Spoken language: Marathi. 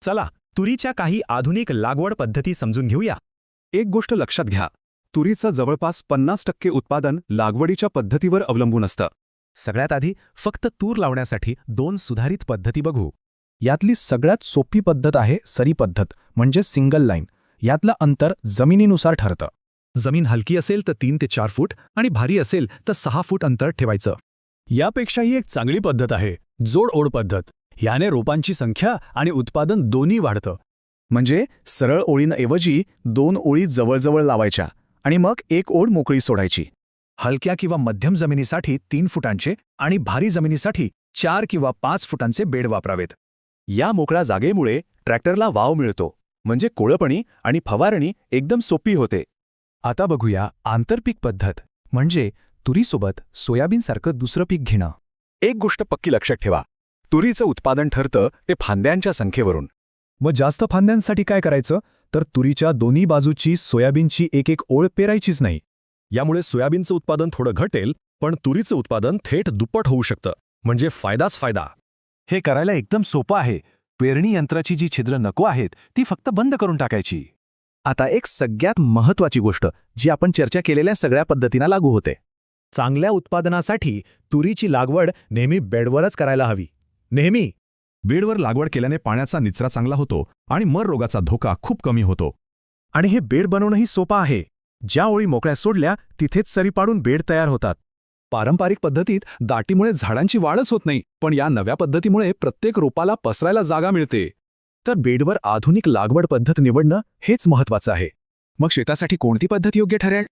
चला तुरीच्या काही आधुनिक लागवड पद्धती समजून घेऊया. एक गोष्ट लक्षात घ्या, तुरीचं जवळपास 50% उत्पादन लागवडीच्या पद्धतीवर अवलंबून असतं. सगळ्यात आधी फक्त तूर लावण्यासाठी 2 सुधारित पद्धती बघू. यातली सगळ्यात सोपी पद्धत आहे सरी पद्धत, म्हणजे सिंगल लाईन. यातलं अंतर जमिनीनुसार ठरतं. जमीन हलकी असेल तर 3 ते 4 फूट आणि भारी असेल तर 6 फूट अंतर ठेवायचं. यापेक्षाही एक चांगली पद्धत आहे जोड ओढ पद्धत. याने रोपांची संख्या आणि उत्पादन दोन्ही वाढतं. म्हणजे सरळ ओळींऐवजी 2 ओळी जवळजवळ लावायच्या आणि मग एक ओळ मोकळी सोडायची. हलक्या किंवा मध्यम जमिनीसाठी 3 फुटांचे आणि भारी जमिनीसाठी 4 किंवा 5 फुटांचे बेड वापरावेत. या मोकळ्या जागेमुळे ट्रॅक्टरला वाव मिळतो, म्हणजे कोळपणी आणि फवारणी एकदम सोपी होते. आता बघूया आंतरपीक पद्धत, म्हणजे तुरीसोबत सोयाबीनसारखं दुसरं पीक घेणं. एक गोष्ट पक्की लक्षात ठेवा, तुरीचं उत्पादन ठरतं ते फांद्यांच्या संख्येवरून. मग जास्त फांद्यांसाठी काय करायचं, तर तुरीच्या दोन्ही बाजूची सोयाबीनची एक ओळ पेरायचीच नाही. यामुळे सोयाबीनचं उत्पादन थोडं घटेल, पण तुरीचं उत्पादन थेट दुप्पट होऊ शकतं. म्हणजे फायदाच फायदा. हे करायला एकदम सोपं आहे. पेरणी यंत्राची जी छिद्र नको आहेत ती फक्त बंद करून टाकायची. आता एक सगळ्यात महत्त्वाची गोष्ट जी आपण चर्चा केलेल्या सगळ्या पद्धतींना लागू होते. चांगल्या उत्पादनासाठी तुरीची लागवड नेहमी बेडवरच करायला हवी. नेहमी. बेडवर लागवड केल्याने पाण्याचा निचरा चांगला होतो आणि मर रोगाचा धोका खूप कमी होतो. आणि हे बेड बनवणंही सोपं आहे. ज्या ओळी मोकळ्या सोडल्या तिथेच सरी पाडून बेड तयार होतात. पारंपरिक पद्धतीत दाटीमुळे झाडांची वाढच होत नाही, पण या नव्या पद्धतीमुळे प्रत्येक रोपाला पसरायला जागा मिळते. तर बेडवर आधुनिक लागवड पद्धत निवडणं हेच महत्त्वाचं आहे. मग शेतासाठी कोणती पद्धत योग्य ठरेल?